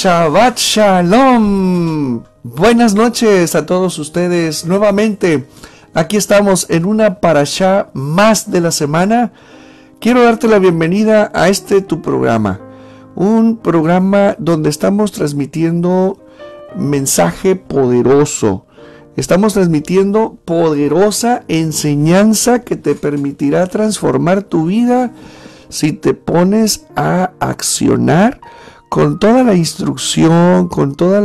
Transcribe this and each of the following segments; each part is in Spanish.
Shabbat Shalom. Buenas noches a todos ustedes. Nuevamente, aquí estamos en una parashá más de la semana. Quiero darte la bienvenida a tu programa. Un programa donde estamos transmitiendo mensaje poderoso. Estamos transmitiendo poderosa enseñanza que te permitirá transformar tu vida si te pones a accionar con toda la instrucción, con toda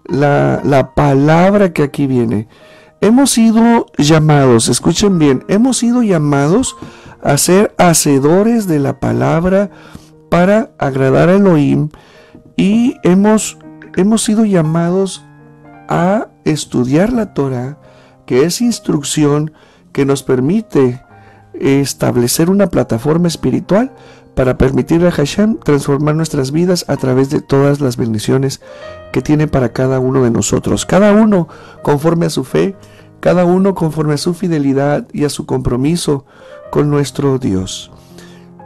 la palabra que aquí viene. Hemos sido llamados, escuchen bien, hemos sido llamados a ser hacedores de la palabra para agradar a Elohim, y hemos sido llamados a estudiar la Torah, que es instrucción que nos permite establecer una plataforma espiritual para permitirle a Hashem transformar nuestras vidas a través de todas las bendiciones que tiene para cada uno de nosotros. Cada uno conforme a su fe, cada uno conforme a su fidelidad y a su compromiso con nuestro Dios.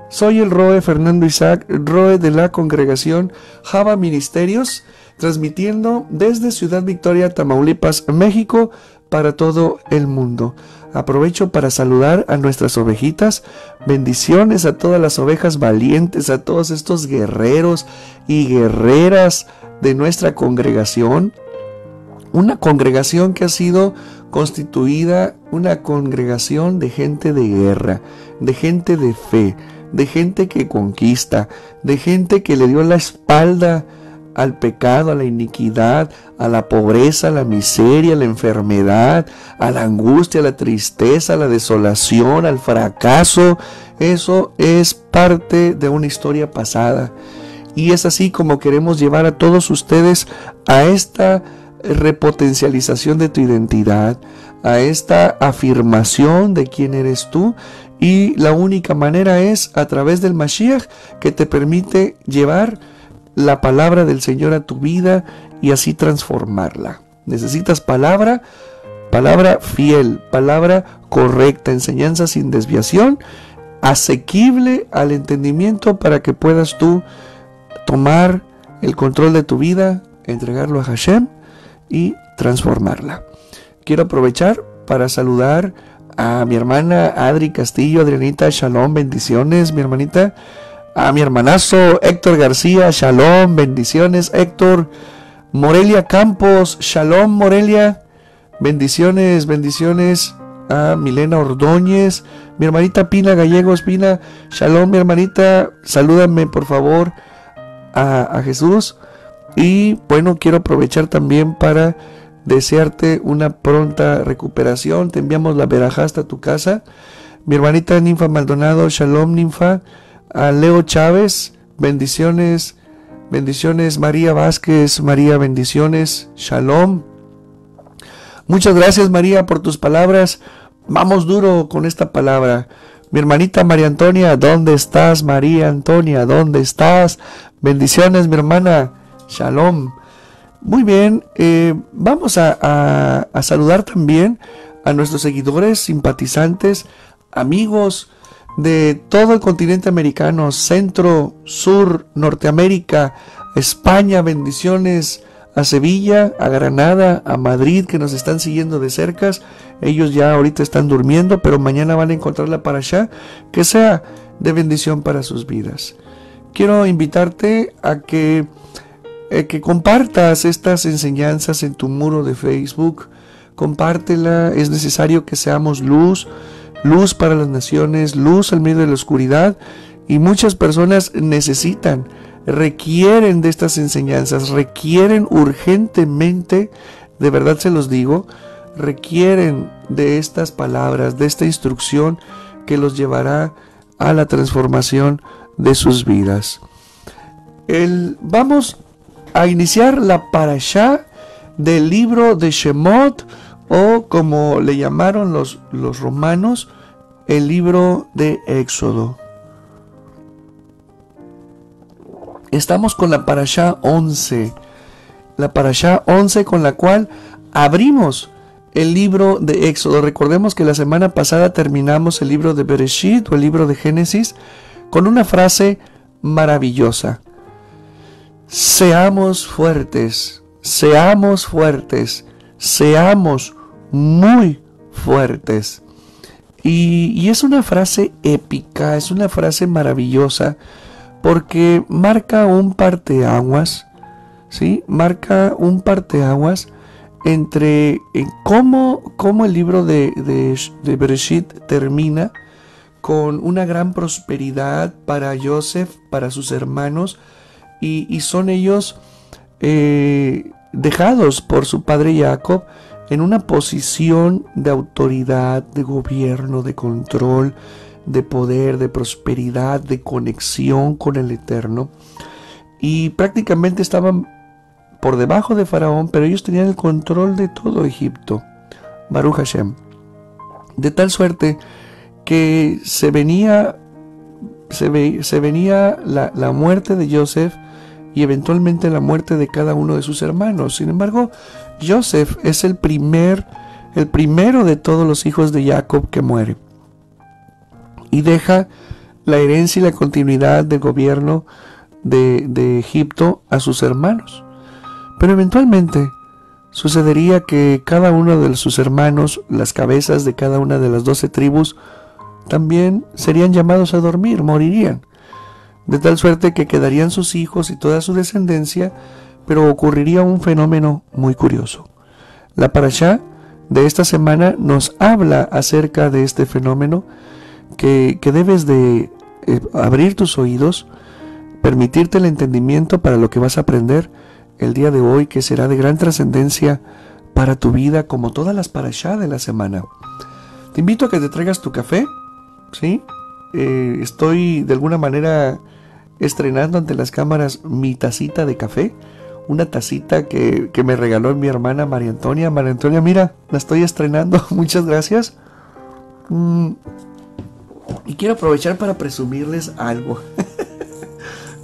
Soy el Roe Fernando Isaac, Roe de la congregación Java Ministerios, transmitiendo desde Ciudad Victoria, Tamaulipas, México, para todo el mundo. Aprovecho para saludar a nuestras ovejitas. Bendiciones a todas las ovejas valientes, a todos estos guerreros y guerreras de nuestra congregación. Una congregación que ha sido constituida, una congregación de gente de guerra, de gente de fe, de gente que conquista, de gente que le dio la espalda al pecado, a la iniquidad, a la pobreza, a la miseria, a la enfermedad, a la angustia, a la tristeza, a la desolación, al fracaso. Eso es parte de una historia pasada. Y es así como queremos llevar a todos ustedes a esta repotencialización de tu identidad, a esta afirmación de quién eres tú. Y la única manera es a través del Mashiach, que te permite llevar la palabra del Señor a tu vida y así transformarla. Necesitas palabra fiel, palabra correcta, enseñanza sin desviación, asequible al entendimiento, para que puedas tú tomar el control de tu vida, entregarlo a Hashem y transformarla. Quiero aprovechar para saludar a mi hermana Adri Castillo. Adrianita, shalom, bendiciones, mi hermanita. A mi hermanazo Héctor García, shalom, bendiciones Héctor. Morelia Campos, shalom Morelia, bendiciones, bendiciones. A Milena Ordóñez, mi hermanita Pina Gallegos, Pina, shalom mi hermanita, salúdame por favor a Jesús. Y bueno, quiero aprovechar también para desearte una pronta recuperación. Te enviamos la verajá hasta tu casa. Mi hermanita Ninfa Maldonado, shalom Ninfa. A Leo Chávez, bendiciones, bendiciones. María Vázquez, María, bendiciones, shalom. Muchas gracias María por tus palabras. Vamos duro con esta palabra. Mi hermanita María Antonia, ¿dónde estás María Antonia? ¿Dónde estás? Bendiciones mi hermana, shalom. Muy bien, vamos a saludar también a nuestros seguidores, simpatizantes, amigos de todo el continente americano, centro, sur, Norteamérica, España. Bendiciones a Sevilla, a Granada, a Madrid, que nos están siguiendo de cerca. Ellos ya ahorita están durmiendo, pero mañana van a encontrar la parashá, que sea de bendición para sus vidas. Quiero invitarte a que compartas estas enseñanzas en tu muro de Facebook. Compártela, es necesario que seamos luz para las naciones, luz al medio de la oscuridad, y muchas personas requieren de estas enseñanzas, requieren urgentemente, de verdad se los digo, requieren de estas palabras, de esta instrucción que los llevará a la transformación de sus vidas. Vamos a iniciar la parashá del libro de Shemot, o como le llamaron los romanos, el libro de Éxodo. Estamos con la parashá 11, la parashá 11 con la cual abrimos el libro de Éxodo. Recordemos que la semana pasada terminamos el libro de Bereshit, o el libro de Génesis, con una frase maravillosa. seamos fuertes, seamos fuertes, seamos muy fuertes. Y es una frase épica, es una frase maravillosa, porque marca un parteaguas, ¿sí? Marca un parteaguas entre cómo el libro de Bereshit termina con una gran prosperidad para Joseph, para sus hermanos, y son ellos dejados por su padre Jacob en una posición de autoridad, de gobierno, de control, de poder, de prosperidad, de conexión con el Eterno. Y prácticamente estaban por debajo de Faraón, pero ellos tenían el control de todo Egipto. Baruch Hashem. De tal suerte que se venía la muerte de Joseph y eventualmente la muerte de cada uno de sus hermanos. Sin embargo, Joseph es el primero de todos los hijos de Jacob que muere y deja la herencia y la continuidad del gobierno de Egipto a sus hermanos. Pero eventualmente sucedería que cada uno de sus hermanos, las cabezas de cada una de las 12 tribus, también serían llamados a dormir, morirían. De tal suerte que quedarían sus hijos y toda su descendencia, pero ocurriría un fenómeno muy curioso. La parashá de esta semana nos habla acerca de este fenómeno que debes de abrir tus oídos, permitirte el entendimiento para lo que vas a aprender el día de hoy, que será de gran trascendencia para tu vida, como todas las parashá de la semana. Te invito a que te traigas tu café, ¿sí? Estoy de alguna manera estrenando ante las cámaras mi tacita de café, una tacita que me regaló mi hermana María Antonia. María Antonia, mira, la estoy estrenando, muchas gracias. Y quiero aprovechar para presumirles algo.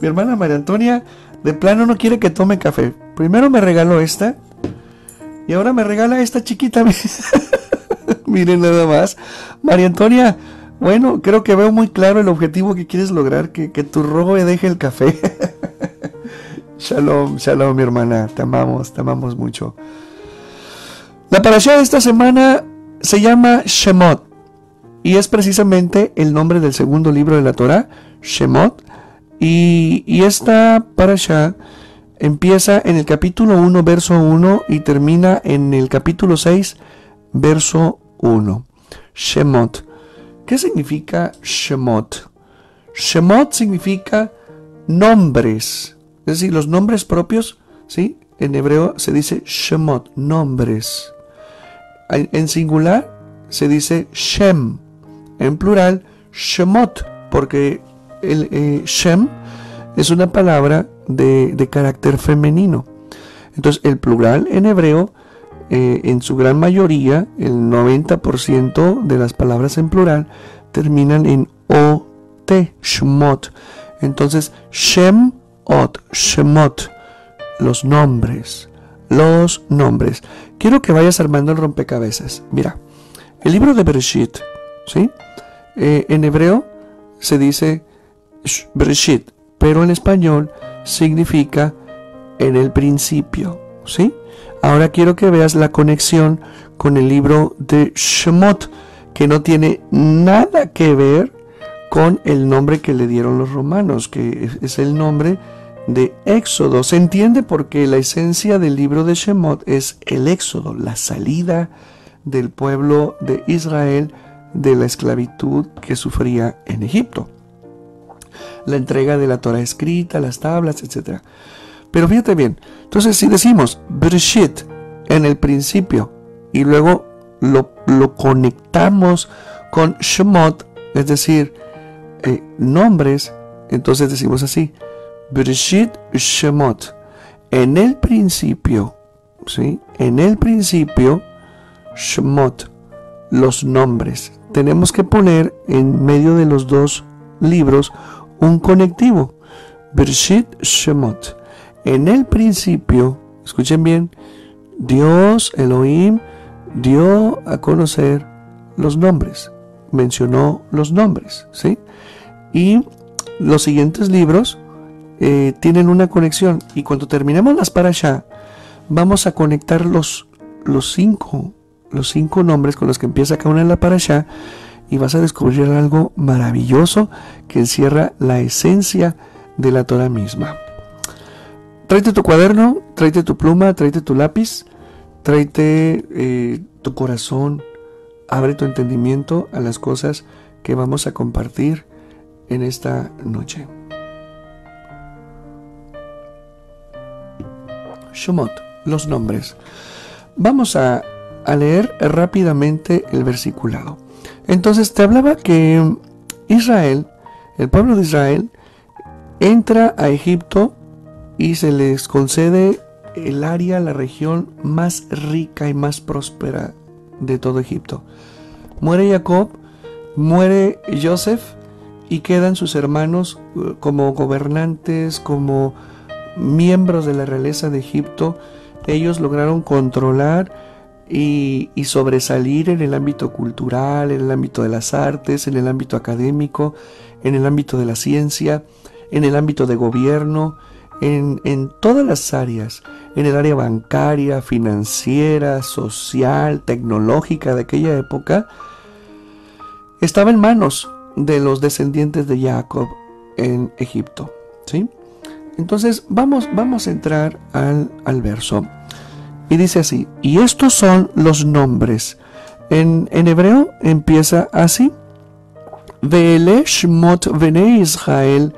Mi hermana María Antonia de plano no quiere que tome café. Primero me regaló esta y ahora me regala esta chiquita. Miren nada más. María Antonia, bueno, creo que veo muy claro el objetivo que quieres lograr, que tu robo deje el café. Shalom, shalom, mi hermana, te amamos mucho. La parashá de esta semana se llama Shemot y es precisamente el nombre del segundo libro de la Torá, Shemot. Y esta parashá empieza en el capítulo 1, verso 1 y termina en el capítulo 6, verso 1. Shemot. ¿Qué significa Shemot? Shemot significa nombres, es decir, los nombres propios, ¿sí? En hebreo se dice Shemot, nombres. En singular se dice Shem, en plural Shemot, porque el Shem es una palabra de carácter femenino. Entonces el plural en hebreo, en su gran mayoría, el 90% de las palabras en plural terminan en O-T, Shemot. Entonces Shem-Ot, Shemot, los nombres. Quiero que vayas armando el rompecabezas. Mira, el libro de Bereshit, ¿sí? En hebreo se dice Bereshit, pero en español significa en el principio, ¿sí? Ahora quiero que veas la conexión con el libro de Shemot, que no tiene nada que ver con el nombre que le dieron los romanos, que es el nombre de Éxodo. Se entiende porque la esencia del libro de Shemot es el Éxodo, la salida del pueblo de Israel de la esclavitud que sufría en Egipto, la entrega de la Torah escrita, las tablas, etc. Pero fíjate bien, entonces si decimos Bereshit en el principio y luego lo conectamos con Shemot, es decir, nombres, entonces decimos así, Bereshit Shemot, en el principio, ¿sí? En el principio, Shemot, los nombres. Tenemos que poner en medio de los dos libros un conectivo, Bereshit Shemot. En el principio, escuchen bien, Dios, Elohim, dio a conocer los nombres, mencionó los nombres, ¿sí? Y los siguientes libros tienen una conexión. Y cuando terminemos las parashá, vamos a conectar los cinco nombres con los que empieza cada una de la parashá, y vas a descubrir algo maravilloso que encierra la esencia de la Torah misma. Tráete tu cuaderno, tráete tu pluma, tráete tu lápiz, tráete tu corazón, abre tu entendimiento a las cosas que vamos a compartir en esta noche. Shemot, los nombres. Vamos a leer rápidamente el versiculado. Entonces te hablaba que Israel, el pueblo de Israel, entra a Egipto y se les concede el área, la región más rica y más próspera de todo Egipto. Muere Jacob, muere Joseph, y quedan sus hermanos como gobernantes, como miembros de la realeza de Egipto. Ellos lograron controlar y sobresalir en el ámbito cultural, en el ámbito de las artes, en el ámbito académico, en el ámbito de la ciencia, en el ámbito de gobierno, en todas las áreas, en el área bancaria, financiera, social, tecnológica de aquella época. Estaba en manos de los descendientes de Jacob en Egipto, ¿sí? Entonces vamos a entrar al verso. Y dice así: y estos son los nombres. En hebreo empieza así: Ve'ele shmot bnei Israel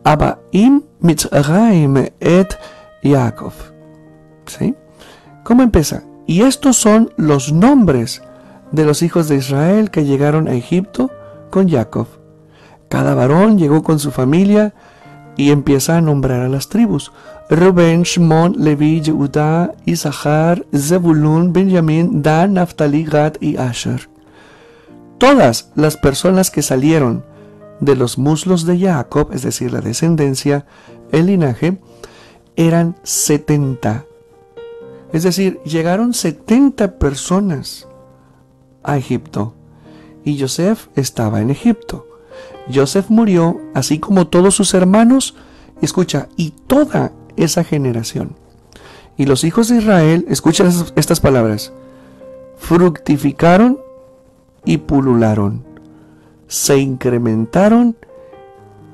abaim mitzrayim et Yaakov. ¿Sí? ¿Cómo empieza? Y estos son los nombres de los hijos de Israel que llegaron a Egipto con Jacob. Cada varón llegó con su familia y empieza a nombrar a las tribus: Rubén, Shimon, Levi, Yehuda, Isachar, Zebulun, Benjamín, Dan, Naftali, Gad y Asher. Todas las personas que salieron de los muslos de Jacob, es decir, la descendencia, el linaje, eran 70. Es decir, llegaron 70 personas a Egipto. Y Joseph estaba en Egipto. Joseph murió, así como todos sus hermanos, escucha, y toda esa generación. Y los hijos de Israel, escuchen estas palabras: fructificaron y pulularon, se incrementaron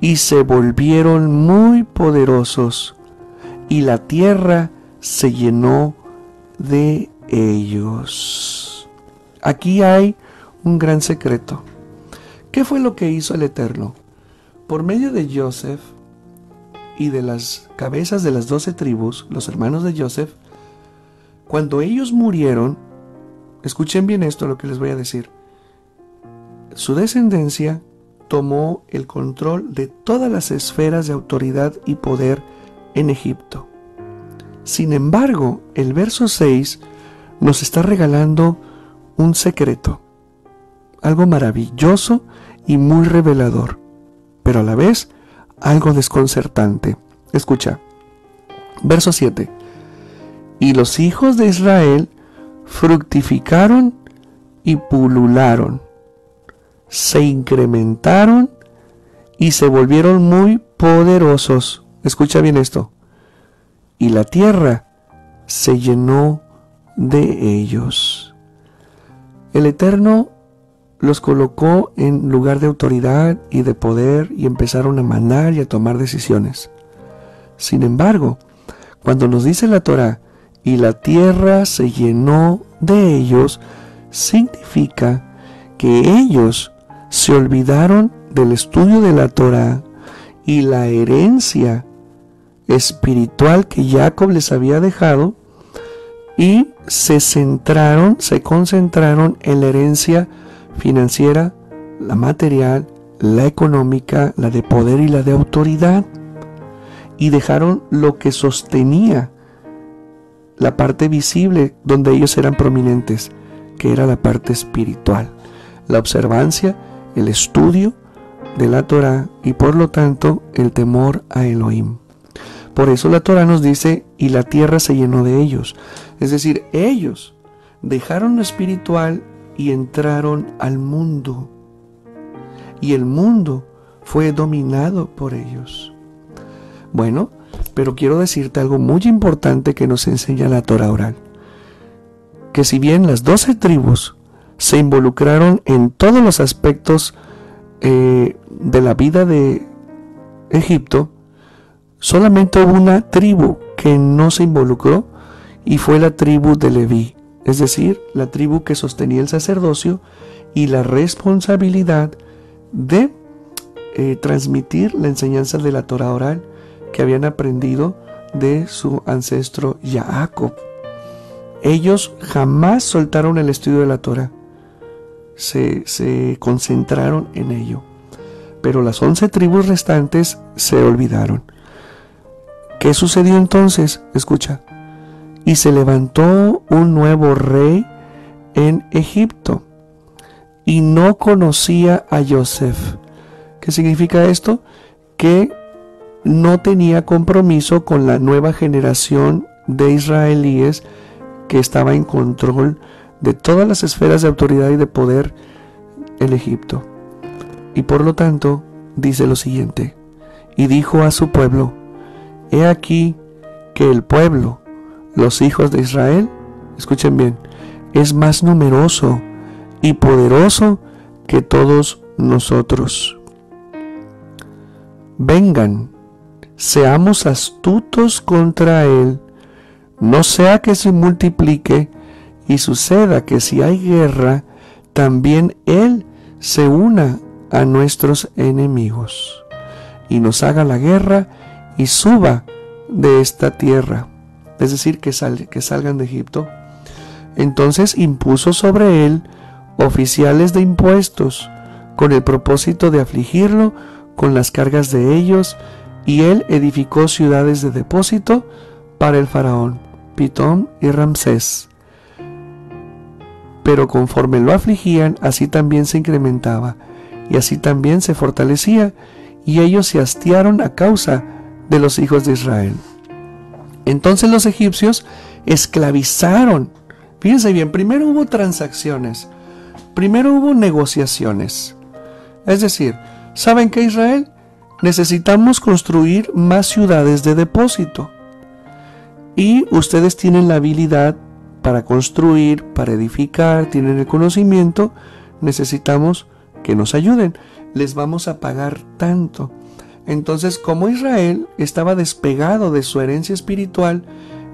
y se volvieron muy poderosos, y la tierra se llenó de ellos. Aquí hay un gran secreto. ¿Qué fue lo que hizo el Eterno? Por medio de Joseph y de las cabezas de las 12 tribus, los hermanos de Joseph, cuando ellos murieron, escuchen bien esto, lo que les voy a decir, su descendencia tomó el control de todas las esferas de autoridad y poder en Egipto. Sin embargo, el verso 6 nos está regalando un secreto, algo maravilloso y muy revelador, pero a la vez algo desconcertante. Escucha, verso 7. Y los hijos de Israel fructificaron y pulularon, se incrementaron y se volvieron muy poderosos. Escucha bien esto. Y la tierra se llenó de ellos. El Eterno los colocó en lugar de autoridad y de poder y empezaron a mandar y a tomar decisiones. Sin embargo, cuando nos dice la Torá, y la tierra se llenó de ellos, significa que ellos se olvidaron del estudio de la Torá y la herencia espiritual que Jacob les había dejado, y se concentraron en la herencia financiera, la material, la económica, la de poder y la de autoridad, y dejaron lo que sostenía la parte visible donde ellos eran prominentes, que era la parte espiritual, la observancia, el estudio de la Torá y por lo tanto el temor a Elohim. Por eso la Torá nos dice: y la tierra se llenó de ellos. Es decir, ellos dejaron lo espiritual y entraron al mundo. Y el mundo fue dominado por ellos. Bueno, pero quiero decirte algo muy importante que nos enseña la Torah oral. Que si bien las 12 tribus se involucraron en todos los aspectos de la vida de Egipto, solamente hubo una tribu que no se involucró y fue la tribu de Leví, es decir, la tribu que sostenía el sacerdocio y la responsabilidad de transmitir la enseñanza de la Torah oral que habían aprendido de su ancestro Jacob. Ellos jamás soltaron el estudio de la Torah, se concentraron en ello, pero las 11 tribus restantes se olvidaron. ¿Qué sucedió entonces? Escucha. Y se levantó un nuevo rey en Egipto y no conocía a Yosef. ¿Qué significa esto? Que no tenía compromiso con la nueva generación de israelíes que estaba en control de todas las esferas de autoridad y de poder en Egipto. Y por lo tanto, dice lo siguiente: y dijo a su pueblo: he aquí que el pueblo, los hijos de Israel, escuchen bien, es más numeroso y poderoso que todos nosotros. Vengan, seamos astutos contra él, no sea que se multiplique y suceda que si hay guerra, también él se una a nuestros enemigos y nos haga la guerra y suba de esta tierra, es decir, que salgan de Egipto. Entonces impuso sobre él oficiales de impuestos con el propósito de afligirlo con las cargas de ellos, y él edificó ciudades de depósito para el faraón, Pitón y Ramsés. Pero conforme lo afligían, así también se incrementaba, y así también se fortalecía, y ellos se hastiaron a causa de los hijos de Israel. Entonces los egipcios esclavizaron. Fíjense bien, primero hubo transacciones, primero hubo negociaciones. Es decir, ¿saben qué, Israel? Necesitamos construir más ciudades de depósito. Y ustedes tienen la habilidad para construir, para edificar, tienen el conocimiento. Necesitamos que nos ayuden. Les vamos a pagar tanto. Entonces, como Israel estaba despegado de su herencia espiritual,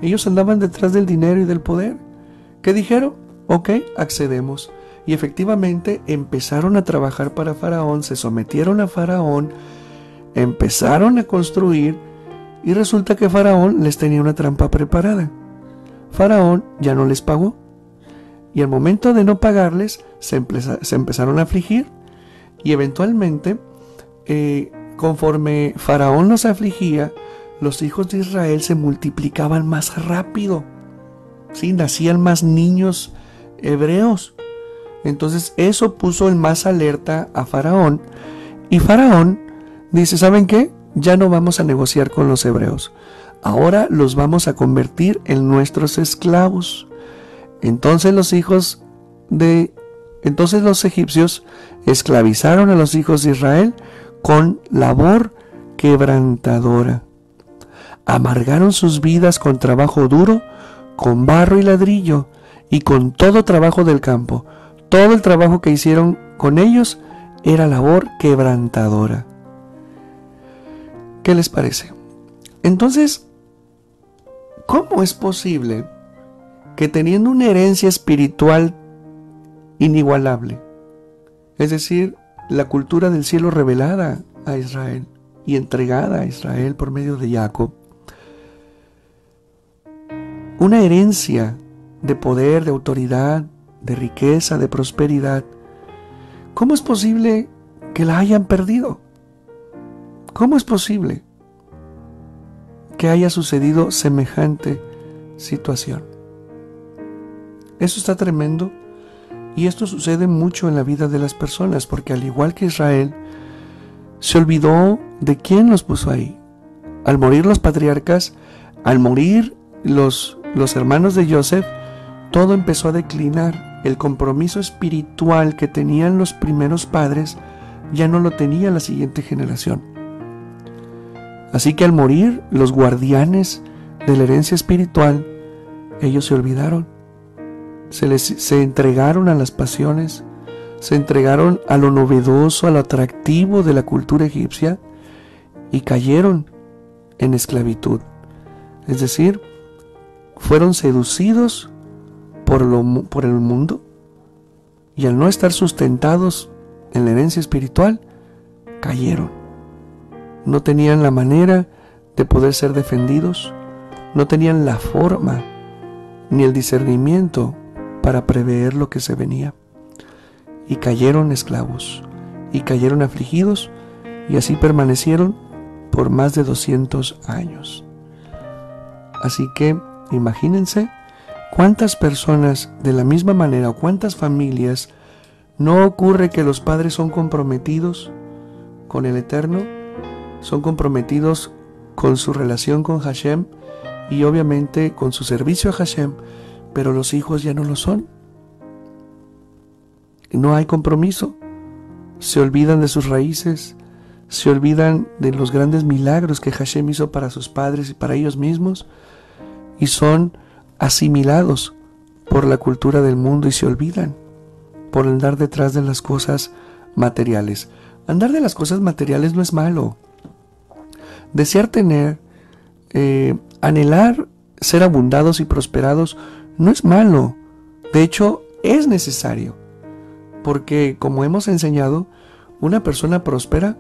ellos andaban detrás del dinero y del poder. ¿Qué dijeron? Ok, accedemos. Y efectivamente empezaron a trabajar para Faraón, se sometieron a Faraón, empezaron a construir, y resulta que Faraón les tenía una trampa preparada. Faraón ya no les pagó, y al momento de no pagarles se empezaron a afligir, y eventualmente conforme Faraón los afligía, los hijos de Israel se multiplicaban más rápido. ¿Sí? Nacían más niños hebreos. Entonces eso puso en más alerta a Faraón. Y Faraón dice: ¿saben qué? Ya no vamos a negociar con los hebreos. Ahora los vamos a convertir en nuestros esclavos. Entonces los egipcios esclavizaron a los hijos de Israel con labor quebrantadora. Amargaron sus vidas con trabajo duro, con barro y ladrillo, y con todo trabajo del campo. Todo el trabajo que hicieron con ellos era labor quebrantadora. ¿Qué les parece? Entonces, ¿cómo es posible que teniendo una herencia espiritual inigualable, es decir, la cultura del cielo revelada a Israel y entregada a Israel por medio de Jacob, una herencia de poder, de autoridad, de riqueza, de prosperidad, ¿cómo es posible que la hayan perdido? ¿Cómo es posible que haya sucedido semejante situación? Eso está tremendo, y esto sucede mucho en la vida de las personas, porque al igual que Israel, se olvidó de quién los puso ahí. Al morir los patriarcas, al morir los hermanos de Yosef, todo empezó a declinar. El compromiso espiritual que tenían los primeros padres ya no lo tenía la siguiente generación. Así que al morir los guardianes de la herencia espiritual, ellos se olvidaron, se entregaron a las pasiones, se entregaron a lo novedoso, a lo atractivo de la cultura egipcia y cayeron en esclavitud. Es decir, fueron seducidos por el mundo y al no estar sustentados en la herencia espiritual, cayeron. No tenían la manera de poder ser defendidos, no tenían la forma ni el discernimiento para prever lo que se venía. Y cayeron esclavos, y cayeron afligidos, y así permanecieron por más de 200 años. Así que imagínense cuántas personas de la misma manera, o cuántas familias, no ocurre que los padres son comprometidos con el Eterno, son comprometidos con su relación con Hashem y obviamente con su servicio a Hashem, pero los hijos ya no lo son. No hay compromiso, se olvidan de sus raíces, se olvidan de los grandes milagros que Hashem hizo para sus padres y para ellos mismos, y son asimilados por la cultura del mundo y se olvidan por andar detrás de las cosas materiales. Andar de las cosas materiales no es malo. Desear tener, anhelar ser abundados y prosperados no es malo. De hecho, es necesario. Porque, como hemos enseñado, una persona próspera,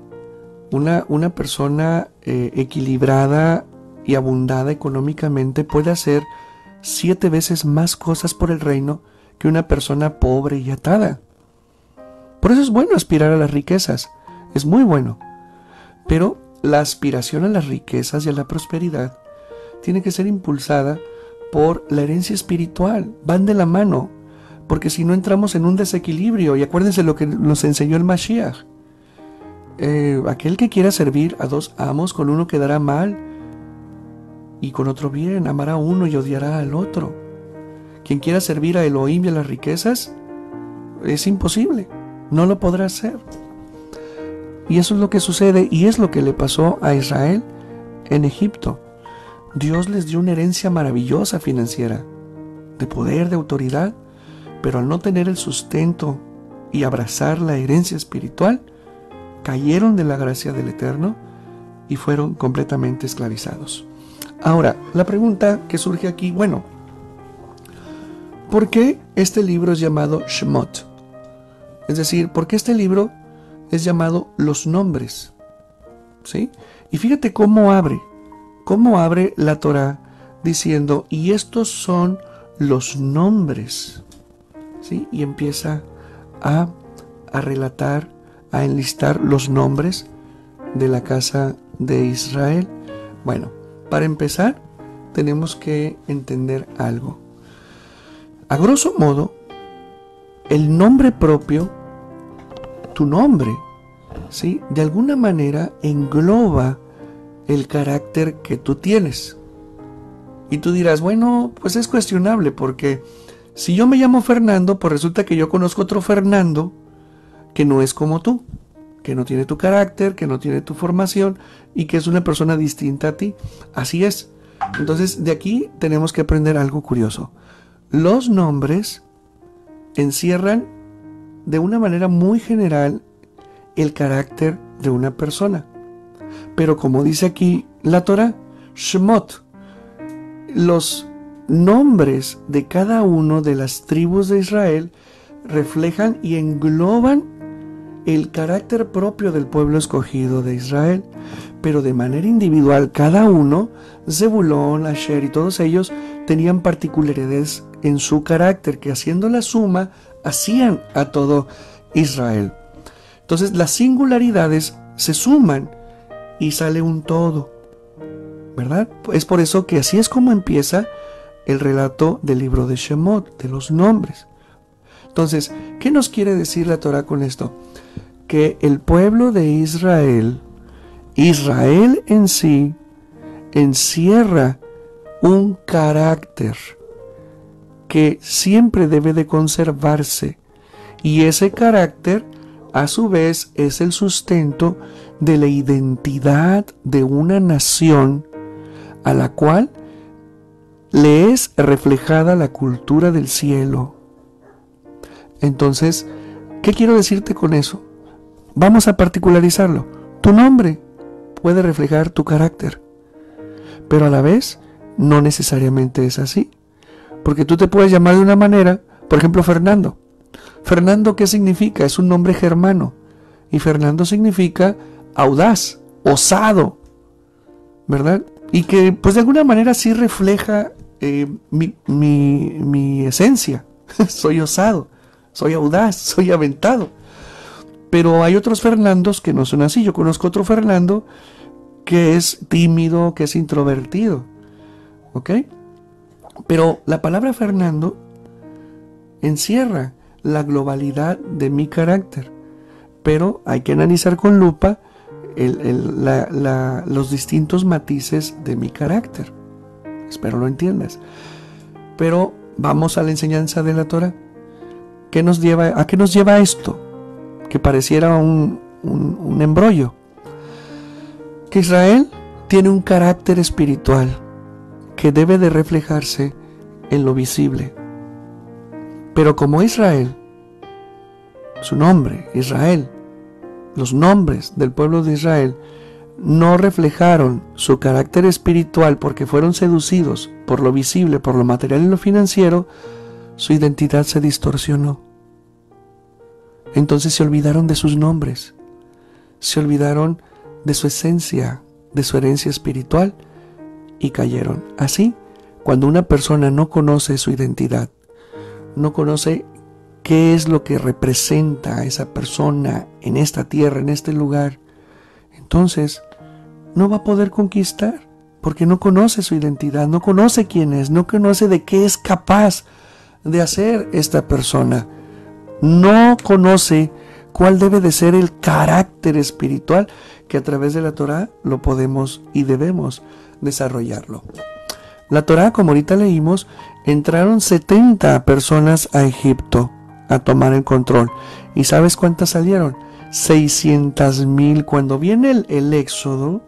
una persona equilibrada y abundada económicamente puede hacer 7 veces más cosas por el reino que una persona pobre y atada. Por eso es bueno aspirar a las riquezas, es muy bueno. Pero la aspiración a las riquezas y a la prosperidad tiene que ser impulsada por la herencia espiritual, van de la mano, porque si no entramos en un desequilibrio. Y acuérdense lo que nos enseñó el Mashiach. Aquel que quiera servir a 2 amos, con uno quedará mal y con otro bien, amará a uno y odiará al otro. Quien quiera servir a Elohim y a las riquezas, es imposible, no lo podrá hacer. Y eso es lo que sucede, y es lo que le pasó a Israel en Egipto. Dios les dio una herencia maravillosa financiera, de poder, de autoridad, pero al no tener el sustento y abrazar la herencia espiritual, cayeron de la gracia del Eterno y fueron completamente esclavizados. Ahora, la pregunta que surge aquí, bueno, ¿por qué este libro es llamado Shemot? Es decir, ¿por qué este libro es llamado Los Nombres? ¿Sí? Y fíjate cómo abre la Torá diciendo, y estos son los nombres, ¿sí? Y empieza a relatar, a enlistar los nombres de la casa de Israel. Bueno, para empezar, tenemos que entender algo. A grosso modo, el nombre propio, tu nombre, ¿sí?, de alguna manera engloba el carácter que tú tienes. Y tú dirás, bueno, pues es cuestionable, porque si yo me llamo Fernando, pues resulta que yo conozco otro Fernando que no es como tú, que no tiene tu carácter, que no tiene tu formación y que es una persona distinta a ti. Así es. Entonces, de aquí tenemos que aprender algo curioso. Los nombres encierran de una manera muy general el carácter de una persona. Pero como dice aquí la Torá, Shemot, los nombres de cada uno de las tribus de Israel reflejan y engloban el carácter propio del pueblo escogido de Israel, pero de manera individual cada uno, Zebulón, Asher y todos ellos tenían particularidades en su carácter que, haciendo la suma, hacían a todo Israel. Entonces las singularidades se suman y sale un todo, ¿verdad? Es por eso que así es como empieza el relato del libro de Shemot, de los nombres. Entonces, ¿qué nos quiere decir la Torá con esto? Que el pueblo de Israel, Israel en sí, encierra un carácter que siempre debe de conservarse, y ese carácter a su vez es el sustento de la identidad de una nación a la cual le es reflejada la cultura del cielo. Entonces, ¿qué quiero decirte con eso? Vamos a particularizarlo. Tu nombre puede reflejar tu carácter, pero a la vez no necesariamente es así. Porque tú te puedes llamar de una manera, por ejemplo, Fernando. Fernando, ¿qué significa? Es un nombre germano. Y Fernando significa audaz, osado, ¿verdad? Y que pues de alguna manera sí refleja mi esencia. Soy osado, soy audaz, soy aventado. Pero hay otros Fernandos que no son así. Yo conozco otro Fernando que es tímido, que es introvertido. ¿Ok? Pero la palabra Fernando encierra la globalidad de mi carácter. Pero hay que analizar con lupa los distintos matices de mi carácter. Espero lo entiendas. Pero vamos a la enseñanza de la Torah. ¿A qué nos lleva esto? Que pareciera un embrollo. Que Israel tiene un carácter espiritual que debe de reflejarse en lo visible. Pero como Israel, su nombre, Israel, los nombres del pueblo de Israel no reflejaron su carácter espiritual porque fueron seducidos por lo visible, por lo material y lo financiero, su identidad se distorsionó. Entonces se olvidaron de sus nombres, se olvidaron de su esencia, de su herencia espiritual y cayeron. Así, cuando una persona no conoce su identidad, no conoce qué es lo que representa a esa persona en esta tierra, en este lugar, entonces no va a poder conquistar, porque no conoce su identidad, no conoce quién es, no conoce de qué es capaz de hacer esta persona, no conoce cuál debe de ser el carácter espiritual que a través de la Torah lo podemos y debemos desarrollarlo. La Torah, como ahorita leímos, entraron 70 personas a Egipto a tomar el control. ¿Y sabes cuántas salieron? 600,000. Cuando viene el éxodo,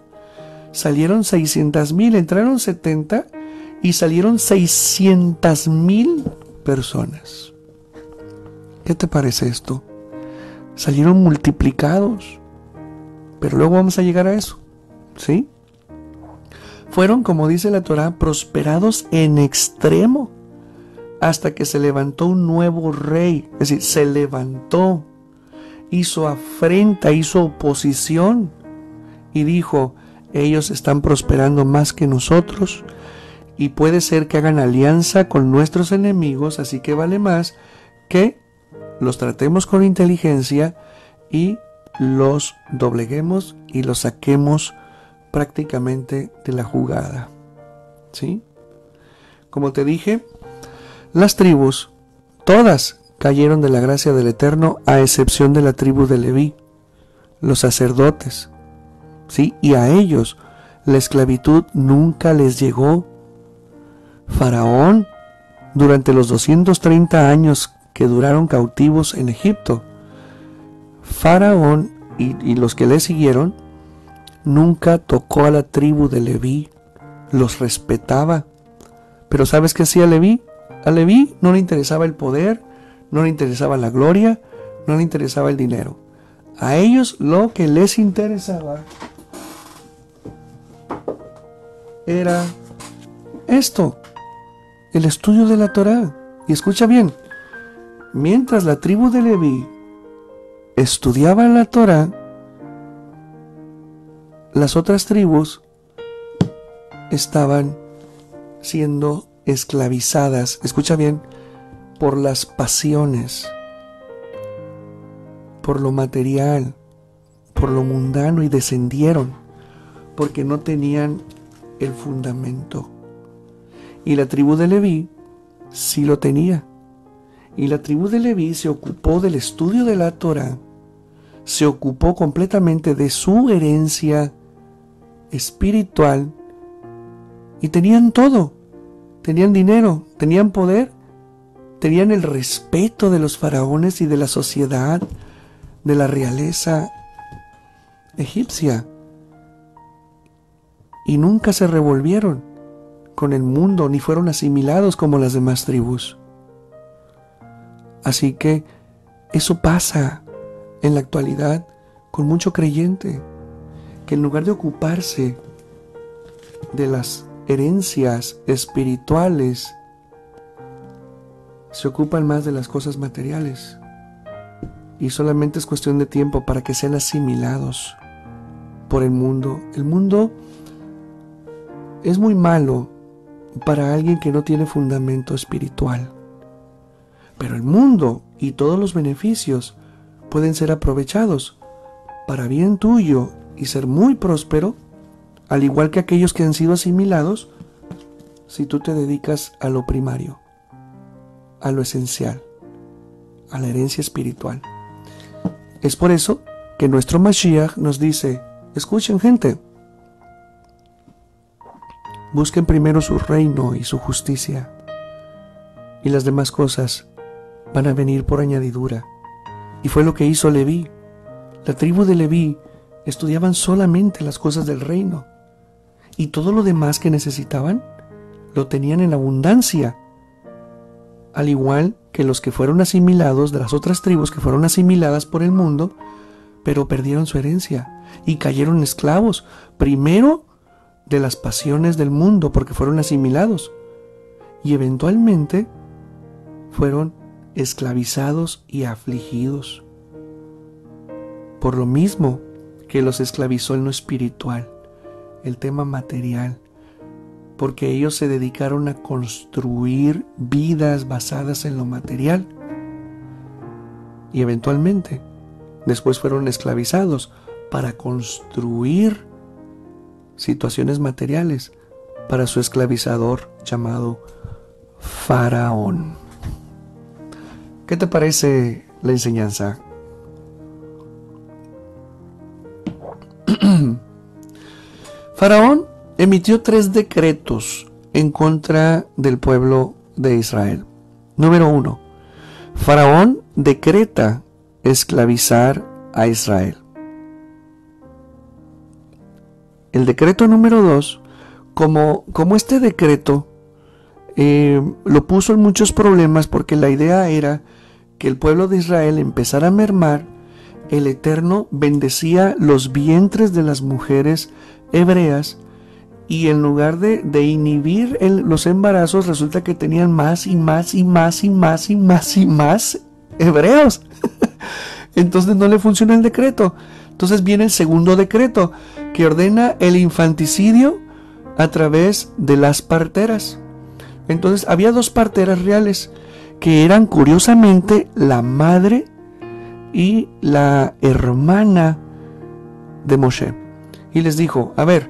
salieron 600,000, entraron 70 y salieron 600,000 personas. ¿Qué te parece esto? Salieron multiplicados. Pero luego vamos a llegar a eso, ¿sí? Fueron, como dice la Torah, prosperados en extremo hasta que se levantó un nuevo rey. Es decir, se levantó, hizo afrenta, hizo oposición y dijo: ellos están prosperando más que nosotros y puede ser que hagan alianza con nuestros enemigos, así que vale más que los tratemos con inteligencia y los dobleguemos y los saquemos prácticamente de la jugada, ¿sí? Como te dije, las tribus, todas cayeron de la gracia del Eterno, a excepción de la tribu de Leví, los sacerdotes, ¿sí? Y a ellos la esclavitud nunca les llegó. Faraón, durante los 230 años que duraron cautivos en Egipto, Faraón y los que le siguieron nunca tocó a la tribu de Leví, los respetaba. Pero ¿sabes qué hacía Leví? A Leví no le interesaba el poder, no le interesaba la gloria, no le interesaba el dinero. A ellos lo que les interesaba era esto, el estudio de la Torá. Y escucha bien, mientras la tribu de Leví estudiaba la Torá, las otras tribus estaban siendo esclavizadas, escucha bien, por las pasiones, por lo material, por lo mundano, y descendieron porque no tenían el fundamento. Y la tribu de Leví sí lo tenía. Y la tribu de Leví se ocupó del estudio de la Torá, se ocupó completamente de su herencia espiritual y tenían todo. Tenían dinero, tenían poder, tenían el respeto de los faraones y de la sociedad, de la realeza. egipcia y nunca se revolvieron con el mundo ni fueron asimilados como las demás tribus. Así que eso pasa en la actualidad con mucho creyente, que en lugar de ocuparse de las herencias espirituales, se ocupan más de las cosas materiales. Y solamente es cuestión de tiempo para que sean asimilados por el mundo. El mundo es muy malo para alguien que no tiene fundamento espiritual. Pero el mundo y todos los beneficios pueden ser aprovechados para bien tuyo y ser muy próspero, al igual que aquellos que han sido asimilados, si tú te dedicas a lo primario, a lo esencial, a la herencia espiritual. Es por eso que nuestro Mashiach nos dice: escuchen, gente, busquen primero su reino y su justicia, y las demás cosas van a venir por añadidura. Y fue lo que hizo Leví. La tribu de Leví estudiaban solamente las cosas del reino, y todo lo demás que necesitaban lo tenían en abundancia, al igual que los que fueron asimilados de las otras tribus que fueron asimiladas por el mundo, pero perdieron su herencia y cayeron esclavos, primero de las pasiones del mundo porque fueron asimilados, y eventualmente fueron esclavizados y afligidos por lo mismo que los esclavizó en lo espiritual, el tema material, porque ellos se dedicaron a construir vidas basadas en lo material y eventualmente después fueron esclavizados para construir situaciones materiales para su esclavizador llamado Faraón. ¿Qué te parece la enseñanza? Faraón emitió 3 decretos en contra del pueblo de Israel. Número 1. Faraón decreta esclavizar a Israel. El decreto número 2, como este decreto lo puso en muchos problemas, porque la idea era que el pueblo de Israel empezara a mermar, el Eterno bendecía los vientres de las mujeres hebreas, y en lugar de inhibir los embarazos, resulta que tenían más y más y más y más y más y más hebreos. Entonces no le funciona el decreto. Entonces viene el segundo decreto, que ordena el infanticidio a través de las parteras. Entonces había 2 parteras reales, que eran curiosamente la madre y la hermana de Moshe. Y les dijo: a ver,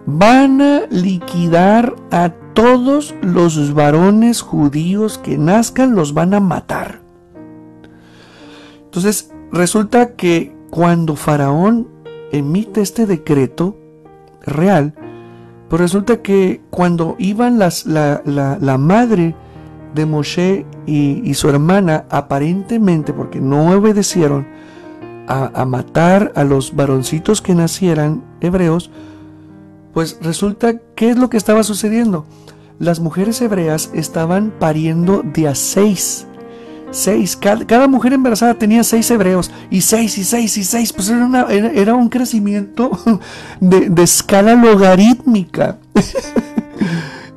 van a liquidar a todos los varones judíos que nazcan, los van a matar. Entonces resulta que cuando Faraón emite este decreto real, pues resulta que cuando iban la madre de Moshe y su hermana, aparentemente porque no obedecieron, a matar a los varoncitos que nacieran hebreos, pues resulta, ¿qué es lo que estaba sucediendo? Las mujeres hebreas estaban pariendo de a 6. Cada mujer embarazada tenía 6 hebreos, y 6 y 6 y 6, pues era un crecimiento de escala logarítmica.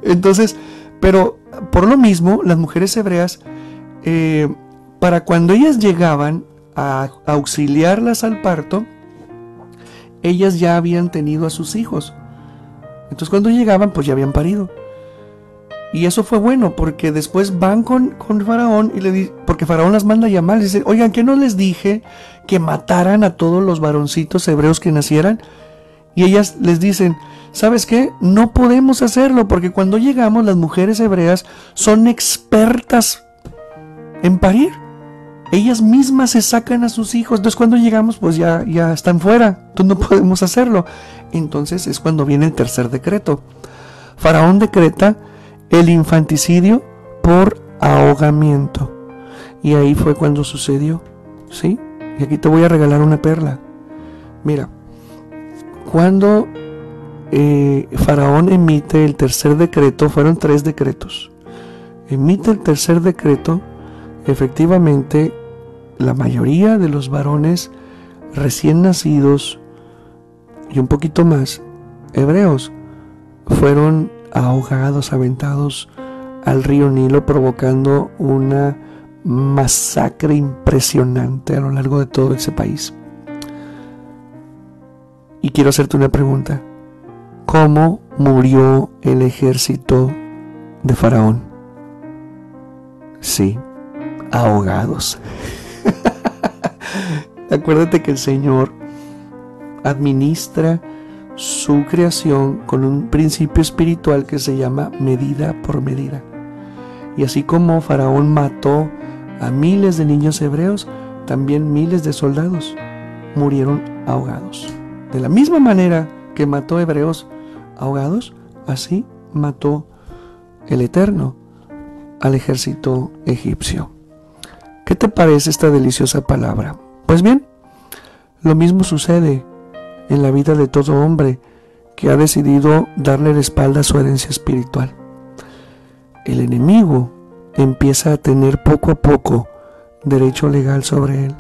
Entonces, pero por lo mismo, las mujeres hebreas, para cuando ellas llegaban a auxiliarlas al parto, ellas ya habían tenido a sus hijos. Entonces cuando llegaban, pues ya habían parido. Y eso fue bueno, porque después van con Faraón, porque Faraón las manda a llamar, y dice: oigan, ¿qué no les dije que mataran a todos los varoncitos hebreos que nacieran? Y ellas les dicen: ¿sabes qué? No podemos hacerlo, porque cuando llegamos, las mujeres hebreas son expertas en parir. Ellas mismas se sacan a sus hijos. Entonces cuando llegamos, pues ya están fuera. Entonces no podemos hacerlo. Entonces es cuando viene el tercer decreto. Faraón decreta el infanticidio por ahogamiento. Y ahí fue cuando sucedió, ¿sí? Y aquí te voy a regalar una perla. Mira, cuando Faraón emite el tercer decreto, fueron 3 decretos. Emite el tercer decreto, efectivamente, la mayoría de los varones recién nacidos y un poquito más, hebreos, fueron ahogados, aventados al río Nilo, provocando una masacre impresionante a lo largo de todo ese país. Y quiero hacerte una pregunta. ¿Cómo murió el ejército de Faraón? Sí, ahogados. Acuérdate que el Señor administra su creación con un principio espiritual que se llama medida por medida. Y así como Faraón mató a miles de niños hebreos, también miles de soldados murieron ahogados. De la misma manera que mató hebreos ahogados, así mató el Eterno al ejército egipcio. ¿Qué te parece esta deliciosa palabra? Pues bien, lo mismo sucede en la vida de todo hombre que ha decidido darle la espalda a su herencia espiritual. El enemigo empieza a tener poco a poco derecho legal sobre él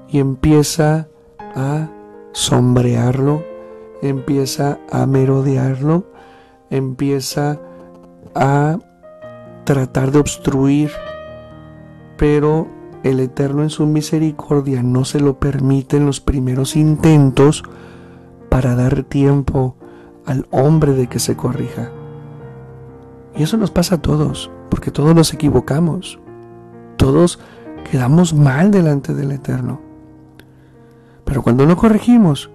y empieza a sombrearlo, empieza a merodearlo, empieza a tratar de obstruir, pero el Eterno en su misericordia no se lo permite en los primeros intentos para dar tiempo al hombre de que se corrija. Y eso nos pasa a todos, porque todos nos equivocamos, todos quedamos mal delante del Eterno. Pero cuando no corregimos,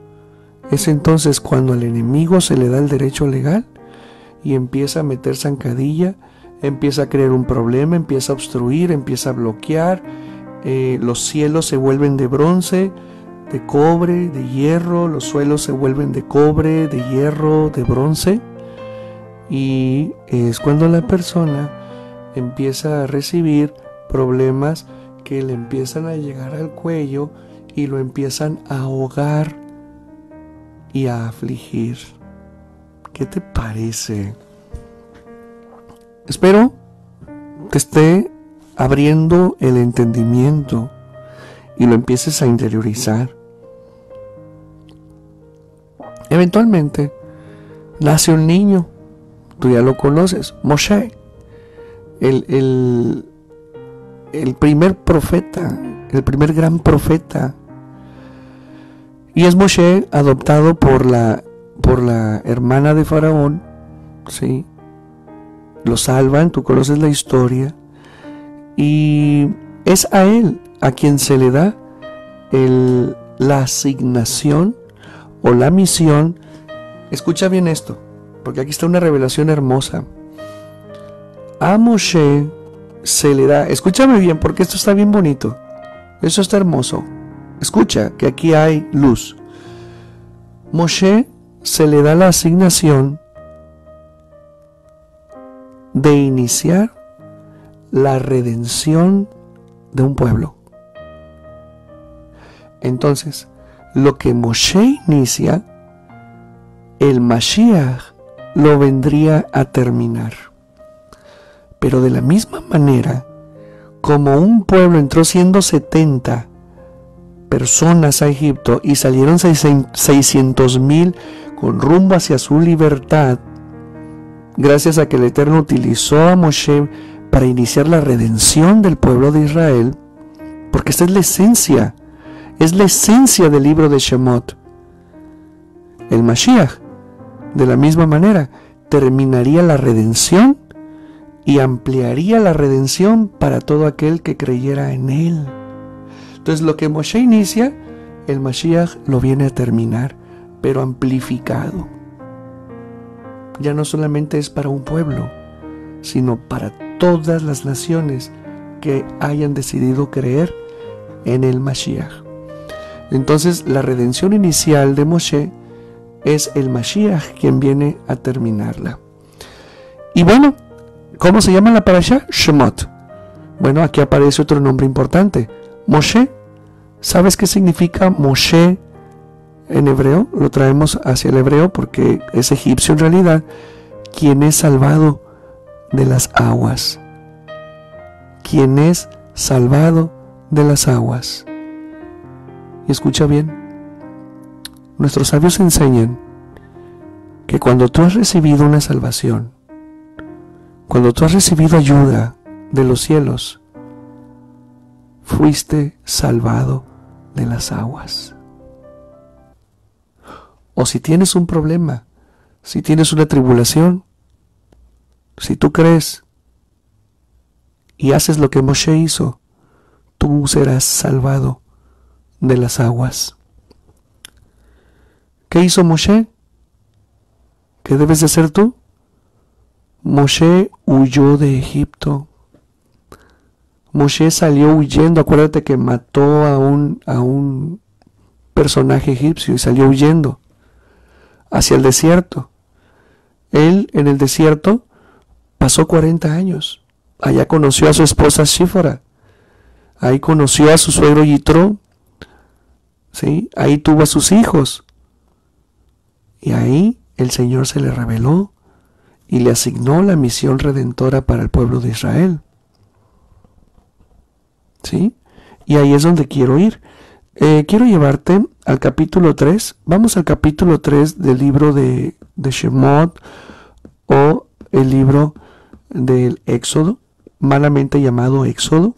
es entonces cuando al enemigo se le da el derecho legal y empieza a meter zancadilla, empieza a crear un problema, empieza a obstruir, empieza a bloquear. Los cielos se vuelven de bronce, de cobre, de hierro, los suelos se vuelven de cobre, de hierro, de bronce, y es cuando la persona empieza a recibir problemas que le empiezan a llegar al cuello y lo empiezan a ahogar y a afligir. ¿Qué te parece? Espero que esté abriendo el entendimiento y lo empieces a interiorizar. Eventualmente nace un niño, tú ya lo conoces, Moshe, el primer profeta, el primer gran profeta. Y es Moshe adoptado por la hermana de Faraón, ¿sí? Lo salvan, tú conoces la historia. Y es a él a quien se le da la asignación o la misión. Escucha bien esto, porque aquí está una revelación hermosa. A Moshe se le da, escúchame bien, porque esto está bien bonito, eso está hermoso. Escucha que aquí hay luz. Moshe se le da la asignación de iniciar la redención de un pueblo. Entonces, lo que Moshe inicia, el Mashiach lo vendría a terminar. Pero de la misma manera, como un pueblo entró siendo 70 personas a Egipto y salieron 600,000 con rumbo hacia su libertad, gracias a que el Eterno utilizó a Moshe para iniciar la redención del pueblo de Israel, porque esta es la esencia del libro de Shemot. El Mashiach, de la misma manera, terminaría la redención y ampliaría la redención para todo aquel que creyera en él. Entonces, lo que Moshe inicia, el Mashiach lo viene a terminar, pero amplificado. Ya no solamente es para un pueblo, sino para todas las naciones que hayan decidido creer en el Mashiach. Entonces, la redención inicial de Moshe es el Mashiach quien viene a terminarla. Y bueno, ¿cómo se llama la parashá? Shemot. Bueno, aquí aparece otro nombre importante, Moshe. ¿Sabes qué significa Moshe en hebreo, lo traemos hacia el hebreo porque es egipcio en realidad, quien es salvado de las aguas. Quien es salvado de las aguas. Y escucha bien, nuestros sabios enseñan que cuando tú has recibido una salvación, cuando tú has recibido ayuda de los cielos, fuiste salvado de las aguas. O si tienes un problema, si tienes una tribulación, si tú crees y haces lo que Moshe hizo, tú serás salvado de las aguas. ¿Qué hizo Moshe? ¿Qué debes de hacer tú? Moshe huyó de Egipto. Moshe salió huyendo. Acuérdate que mató a un personaje egipcio y salió huyendo hacia el desierto. Él en el desierto pasó 40 años. Allá conoció a su esposa Shífora. Ahí conoció a su suegro Yitro. ¿Sí? Ahí tuvo a sus hijos. Y ahí el Señor se le reveló y le asignó la misión redentora para el pueblo de Israel. ¿Sí? Y ahí es donde quiero ir. Quiero llevarte al capítulo 3. Vamos al capítulo 3 del libro de Shemot, o el libro del Éxodo, malamente llamado Éxodo.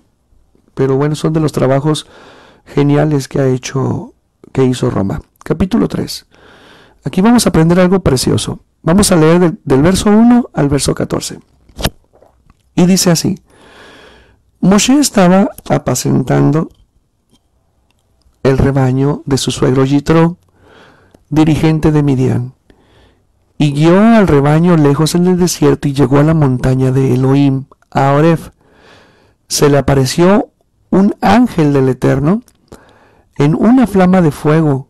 Pero bueno, son de los trabajos geniales que hizo Roma. Capítulo 3. Aquí vamos a aprender algo precioso. Vamos a leer del verso 1 al verso 14. Y dice así: Moshe estaba apacentando el rebaño de su suegro Yitro, dirigente de Midian, y guió al rebaño lejos en el desierto y llegó a la montaña de Elohim, a Oref. Se le apareció un ángel del Eterno en una flama de fuego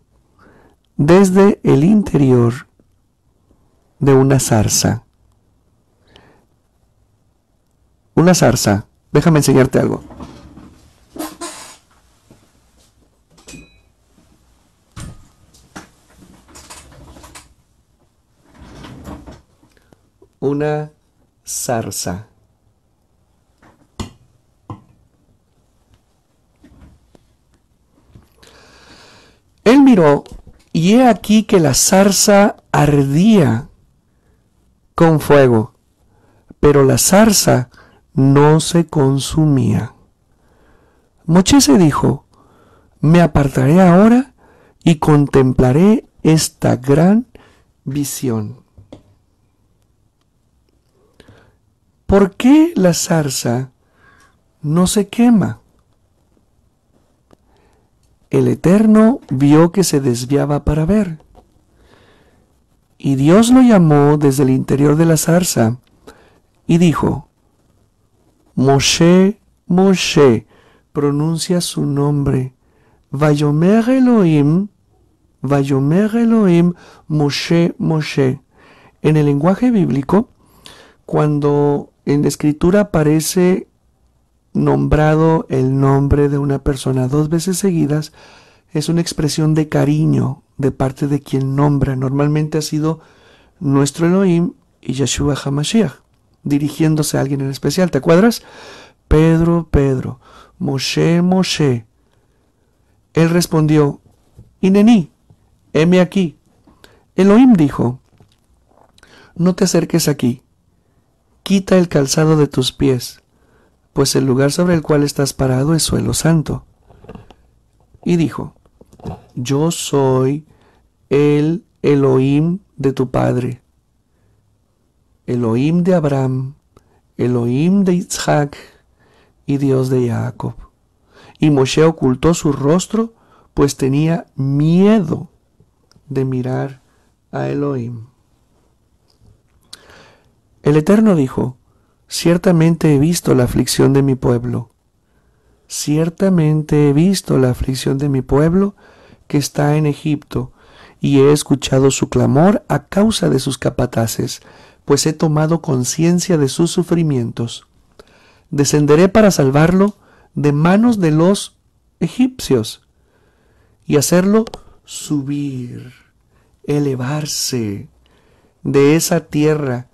desde el interior de una zarza. Una zarza. Déjame enseñarte algo. Una zarza. Él miró, y he aquí que la zarza ardía con fuego, pero la zarza no se consumía. Moshe se dijo: me apartaré ahora y contemplaré esta gran visión. ¿Por qué la zarza no se quema? El Eterno vio que se desviaba para ver, y Dios lo llamó desde el interior de la zarza y dijo: Moshe, Moshe, pronuncia su nombre. Vayomer Elohim, Moshe, Moshe. En el lenguaje bíblico, cuando en la escritura aparece nombrado el nombre de una persona 2 veces seguidas, es una expresión de cariño de parte de quien nombra. Normalmente ha sido nuestro Elohim y Yeshua HaMashiach, dirigiéndose a alguien en especial. ¿Te acuerdas? Pedro, Pedro, Moshe, Moshe. Él respondió: Hinení, heme aquí. Elohim dijo: no te acerques aquí, quita el calzado de tus pies, pues el lugar sobre el cual estás parado es suelo santo. Y dijo: yo soy el Elohim de tu padre, Elohim de Abraham, Elohim de Isaac y Dios de Jacob. Y Moshe ocultó su rostro, pues tenía miedo de mirar a Elohim. El Eterno dijo: ciertamente he visto la aflicción de mi pueblo. Ciertamente he visto la aflicción de mi pueblo que está en Egipto, y he escuchado su clamor a causa de sus capataces, pues he tomado conciencia de sus sufrimientos. Descenderé para salvarlo de manos de los egipcios, y hacerlo subir, elevarse de esa tierra,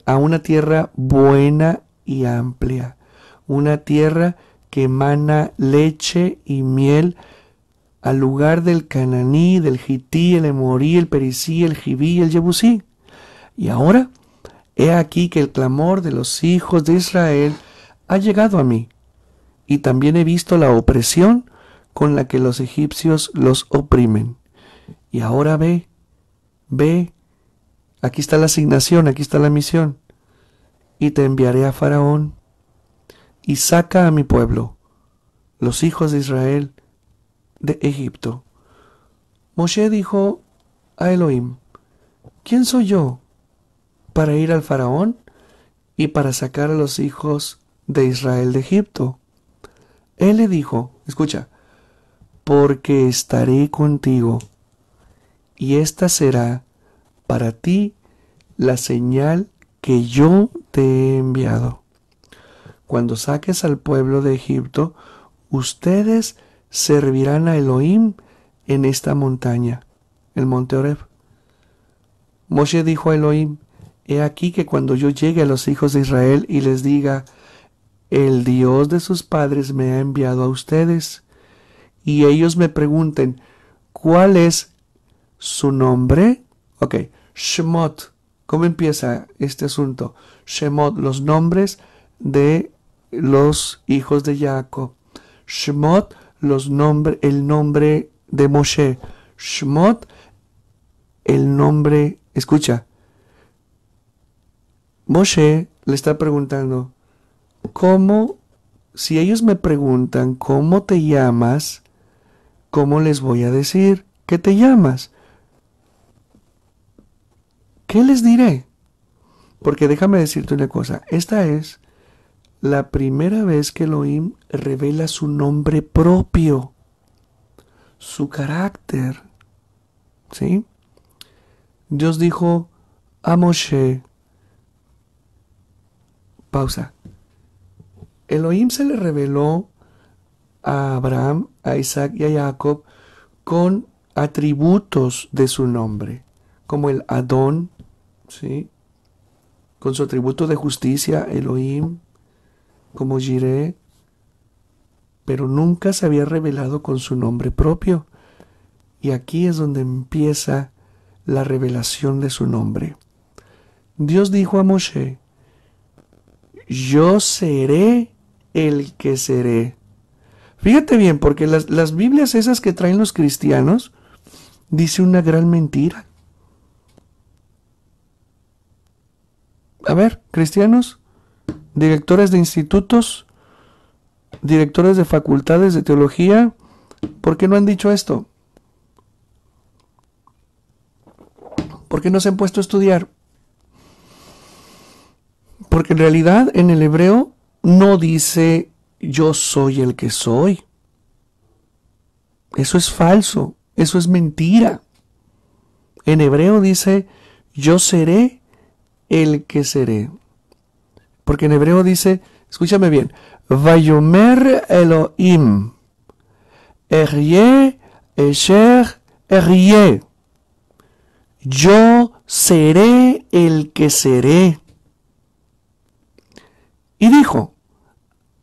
a una tierra buena y amplia, una tierra que emana leche y miel, al lugar del cananí, del gití, el emorí, el perizí, el jibí y el jebusí. Y ahora, he aquí que el clamor de los hijos de Israel ha llegado a mí, y también he visto la opresión con la que los egipcios los oprimen. Y ahora ve, aquí está la asignación, aquí está la misión, y te enviaré a Faraón, y saca a mi pueblo, los hijos de Israel, de Egipto. Moshe dijo a Elohim: ¿quién soy yo para ir al Faraón y para sacar a los hijos de Israel de Egipto? Él le dijo, escucha, porque estaré contigo, y esta será para ti la señal que yo te he enviado. Cuando saques al pueblo de Egipto, ustedes servirán a Elohim en esta montaña, el monte Horeb. Moshe dijo a Elohim: he aquí que cuando yo llegue a los hijos de Israel y les diga: el Dios de sus padres me ha enviado a ustedes, y ellos me pregunten: ¿cuál es su nombre? Ok, Shemot. ¿Cómo empieza este asunto? Shemot, los nombres de los hijos de Jacob. Shemot, el nombre de Moshe. Shemot, el nombre. Escucha, Moshe le está preguntando: ¿cómo? Si ellos me preguntan ¿cómo te llamas?, ¿cómo les voy a decir que te llamas? ¿Qué les diré? Porque déjame decirte una cosa, esta es la primera vez que Elohim revela su nombre propio, su carácter, ¿sí? Dios dijo a Moshe, pausa, Elohim se le reveló a Abraham, a Isaac y a Jacob con atributos de su nombre, como el Adón, ¿sí?, con su atributo de justicia, Elohim, como Jireh, pero nunca se había revelado con su nombre propio. Y aquí es donde empieza la revelación de su nombre. Dios dijo a Moshe: yo seré el que seré. Fíjate bien, porque las Biblias esas que traen los cristianos dice una gran mentira. A ver, cristianos, directores de institutos, directores de facultades de teología, ¿por qué no han dicho esto? ¿Por qué no se han puesto a estudiar? Porque en realidad en el hebreo no dice yo soy el que soy. Eso es falso, eso es mentira. En hebreo dice yo seré el que seré. Porque en hebreo dice, escúchame bien, Vayomer Elohim, Eryeh, Esher, Eryeh. Yo seré el que seré. Y dijo,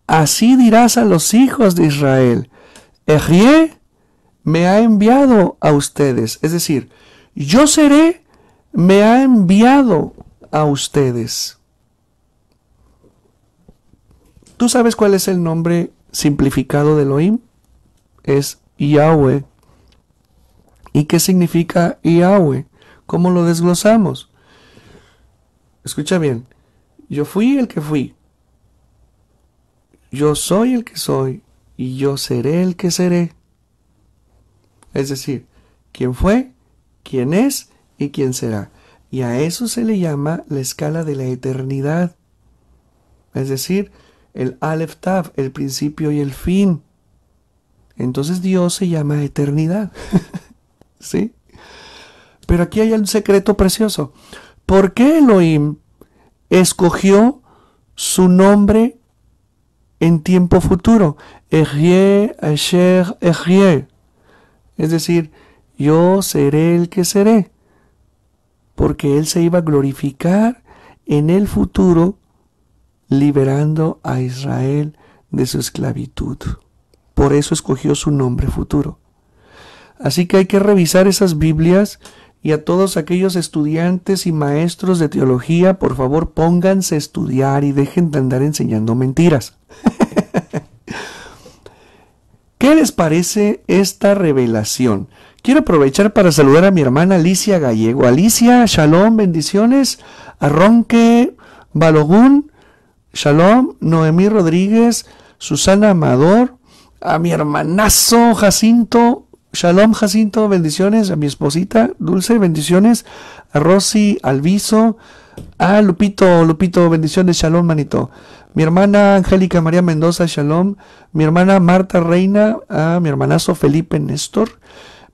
así dirás a los hijos de Israel, Eryeh me ha enviado a ustedes. Es decir, yo seré, me ha enviado a ustedes. ¿Tú sabes cuál es el nombre simplificado de Elohim? Es Yahweh. ¿Y qué significa Yahweh? ¿Cómo lo desglosamos? Escucha bien. Yo fui el que fui. Yo soy el que soy. Y yo seré el que seré. Es decir, quién fue, quién es y quién será. Y a eso se le llama la escala de la eternidad. Es decir, el Aleph Tav, el principio y el fin. Entonces Dios se llama eternidad. ¿Sí? Pero aquí hay un secreto precioso. ¿Por qué Elohim escogió su nombre en tiempo futuro? Eryeh, Asher, Eryeh. Es decir, yo seré el que seré, porque Él se iba a glorificar en el futuro, liberando a Israel de su esclavitud. Por eso escogió su nombre futuro. Así que hay que revisar esas Biblias, y a todos aquellos estudiantes y maestros de teología, por favor, pónganse a estudiar y dejen de andar enseñando mentiras. ¿Qué les parece esta revelación? Quiero aprovechar para saludar a mi hermana Alicia Gallego. Alicia, shalom, bendiciones. A Ronque Balogún, shalom. Noemí Rodríguez, Susana Amador. A mi hermanazo Jacinto, shalom Jacinto, bendiciones. A mi esposita Dulce, bendiciones. A Rosy Alviso. A Lupito, bendiciones, shalom manito. Mi hermana Angélica María Mendoza, shalom. Mi hermana Marta Reina. A mi hermanazo Felipe Néstor.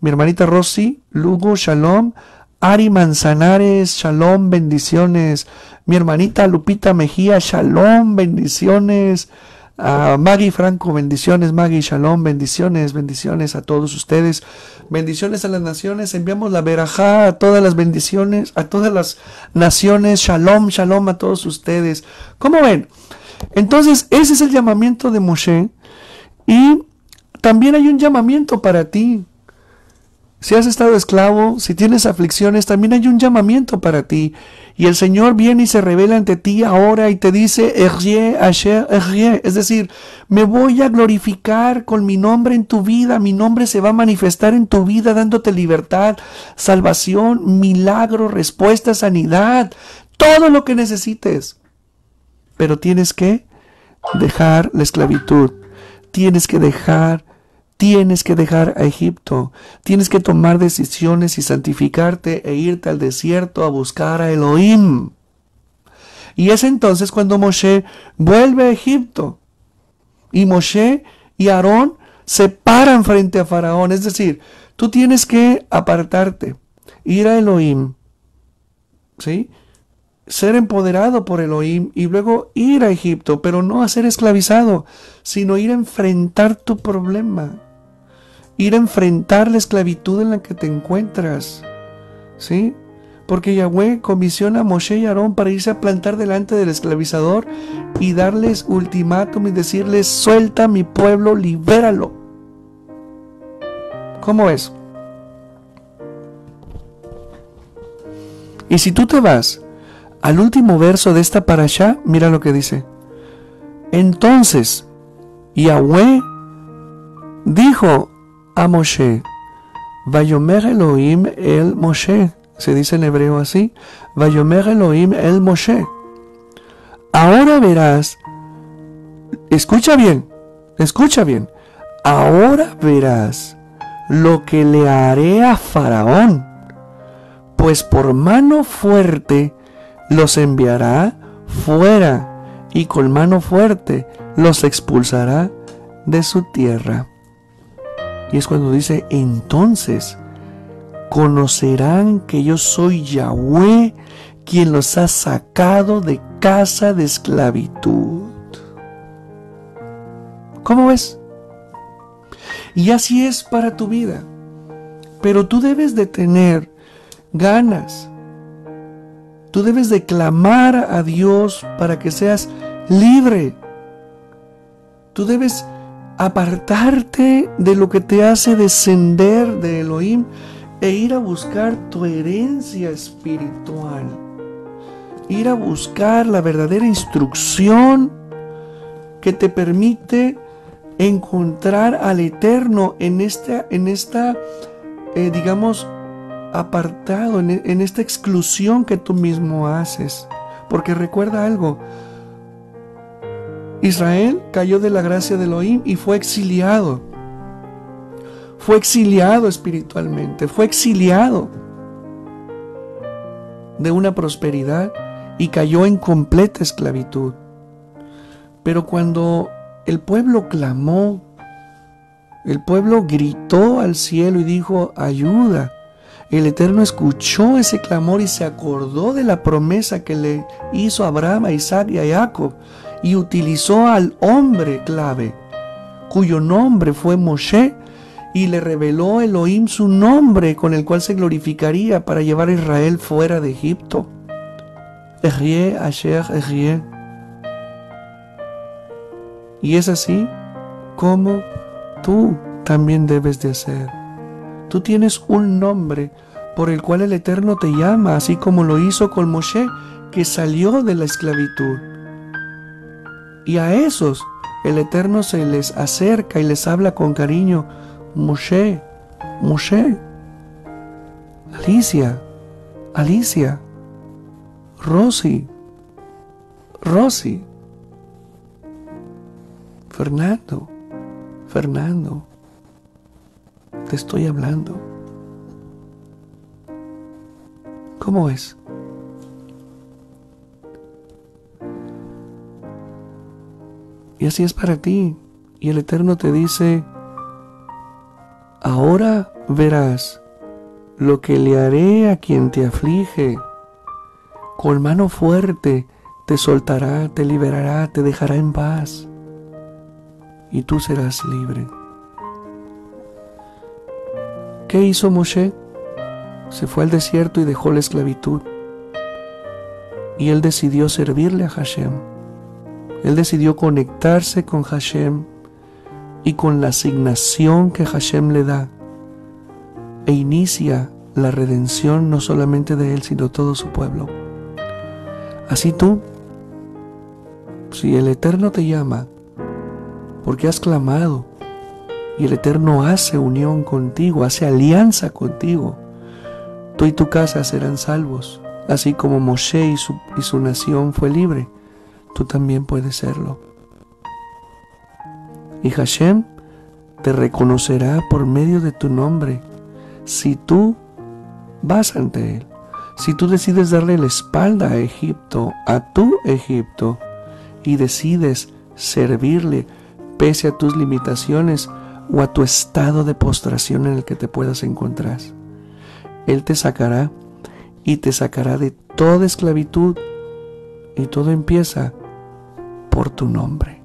Mi hermanita Rosy Lugo, shalom. Ari Manzanares, shalom, bendiciones. Mi hermanita Lupita Mejía, shalom, bendiciones. A Maggie Franco, bendiciones, Maggie, shalom, bendiciones, bendiciones a todos ustedes. Bendiciones a las naciones, enviamos la verajá a todas las bendiciones, a todas las naciones, shalom, shalom a todos ustedes. ¿Cómo ven? Entonces, ese es el llamamiento de Moshe, y también hay un llamamiento para ti. Si has estado esclavo, si tienes aflicciones, también hay un llamamiento para ti. Y el Señor viene y se revela ante ti ahora y te dice, Ehyeh Asher Ehyeh, es decir, me voy a glorificar con mi nombre en tu vida, mi nombre se va a manifestar en tu vida dándote libertad, salvación, milagro, respuesta, sanidad, todo lo que necesites. Pero tienes que dejar la esclavitud, tienes que dejar a Egipto, tienes que tomar decisiones y santificarte e irte al desierto a buscar a Elohim. Y es entonces cuando Moshe vuelve a Egipto, y Moshe y Aarón se paran frente a Faraón. Es decir, tú tienes que apartarte, ir a Elohim, ¿sí? Ser empoderado por Elohim y luego ir a Egipto, pero no a ser esclavizado, sino ir a enfrentar tu problema. Ir a enfrentar la esclavitud en la que te encuentras, ¿sí? Porque Yahweh comisiona a Moshe y Aarón para irse a plantar delante del esclavizador y darles ultimátum y decirles, suelta a mi pueblo, libéralo. ¿Cómo es? Y si tú te vas al último verso de esta parashá, mira lo que dice. Entonces, Yahweh dijo a Moshe, Vayomer Elohim el Moshe, se dice en hebreo así, Vayomer Elohim el Moshe. Ahora verás, escucha bien, ahora verás lo que le haré a Faraón, pues por mano fuerte los enviará fuera y con mano fuerte los expulsará de su tierra. Y es cuando dice, entonces conocerán que yo soy Yahweh, quien los ha sacado de casa de esclavitud. ¿Cómo ves? Y así es para tu vida. Pero tú debes de tener ganas. Tú debes de clamar a Dios para que seas libre. Tú debes apartarte de lo que te hace descender de Elohim e ir a buscar tu herencia espiritual. Ir a buscar la verdadera instrucción que te permite encontrar al Eterno en esta apartado, en esta exclusión que tú mismo haces. Porque recuerda algo, Israel cayó de la gracia de Elohim y fue exiliado. Fue exiliado espiritualmente, fue exiliado de una prosperidad y cayó en completa esclavitud. Pero cuando el pueblo clamó, el pueblo gritó al cielo y dijo, ayuda, el Eterno escuchó ese clamor y se acordó de la promesa que le hizo a Abraham, a Isaac y a Jacob, y utilizó al hombre clave, cuyo nombre fue Moshe, y le reveló Elohim su nombre con el cual se glorificaría para llevar a Israel fuera de Egipto. Ehyeh asher ehyeh. Y es así como tú también debes de hacer. Tú tienes un nombre por el cual el Eterno te llama, así como lo hizo con Moshe, que salió de la esclavitud. Y a esos el Eterno se les acerca y les habla con cariño. Moshe, Moshe, Alicia, Alicia, Rosy, Rosy, Fernando, Fernando, te estoy hablando. ¿Cómo es? Y así es para ti. Y el Eterno te dice, ahora verás lo que le haré a quien te aflige. Con mano fuerte te soltará, te liberará, te dejará en paz. Y tú serás libre. ¿Qué hizo Moshe? Se fue al desierto y dejó la esclavitud. Y él decidió servirle a Hashem. Él decidió conectarse con Hashem y con la asignación que Hashem le da. E inicia la redención no solamente de él, sino de todo su pueblo. Así tú, si el Eterno te llama, porque has clamado, y el Eterno hace unión contigo, hace alianza contigo, tú y tu casa serán salvos, así como Moshe y su nación fue libre. Tú también puedes serlo. Y Hashem te reconocerá por medio de tu nombre si tú vas ante Él. Si tú decides darle la espalda a Egipto, a tu Egipto, y decides servirle pese a tus limitaciones o a tu estado de postración en el que te puedas encontrar. Él te sacará y te sacará de toda esclavitud, y todo empieza por tu nombre.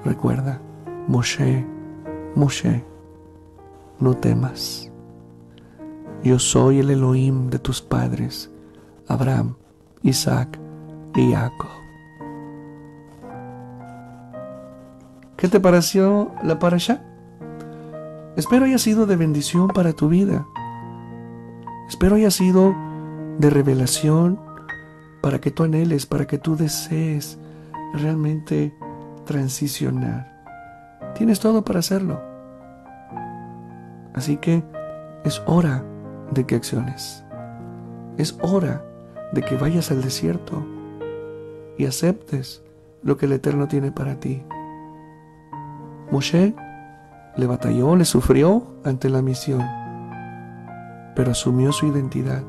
Recuerda, Moshe, Moshe, no temas. Yo soy el Elohim de tus padres, Abraham, Isaac y Jacob. ¿Qué te pareció la parashá? Espero haya sido de bendición para tu vida. Espero haya sido de revelación para que tú anheles, para que tú desees realmente transicionar. Tienes todo para hacerlo. Así que es hora de que acciones. Es hora de que vayas al desierto y aceptes lo que el Eterno tiene para ti. Moshe le batalló, le sufrió ante la misión, pero asumió su identidad.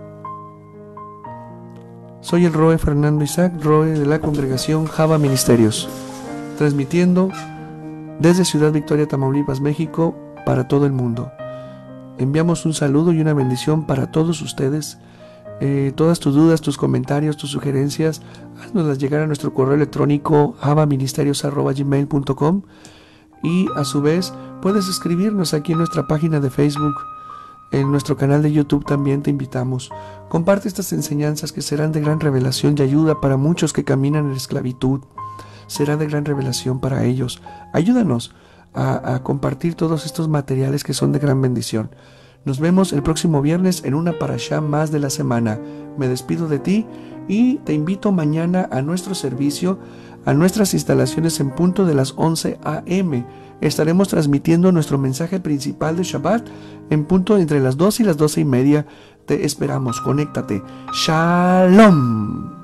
Soy el Roe Fernando Isaac, Roe de la congregación Java Ministerios, transmitiendo desde Ciudad Victoria, Tamaulipas, México, para todo el mundo. Enviamos un saludo y una bendición para todos ustedes. Todas tus dudas, tus comentarios, tus sugerencias, haznoslas llegar a nuestro correo electrónico javaministerios@gmail.com, y a su vez puedes escribirnos aquí en nuestra página de Facebook. En nuestro canal de YouTube también te invitamos. Comparte estas enseñanzas que serán de gran revelación y ayuda para muchos que caminan en esclavitud. Será de gran revelación para ellos. Ayúdanos a compartir todos estos materiales que son de gran bendición. Nos vemos el próximo viernes en una parashá más de la semana. Me despido de ti y te invito mañana a nuestro servicio, a nuestras instalaciones en punto de las 11 a.m. Estaremos transmitiendo nuestro mensaje principal de Shabbat en punto entre las 2 y las 12:30. Te esperamos, conéctate. Shalom.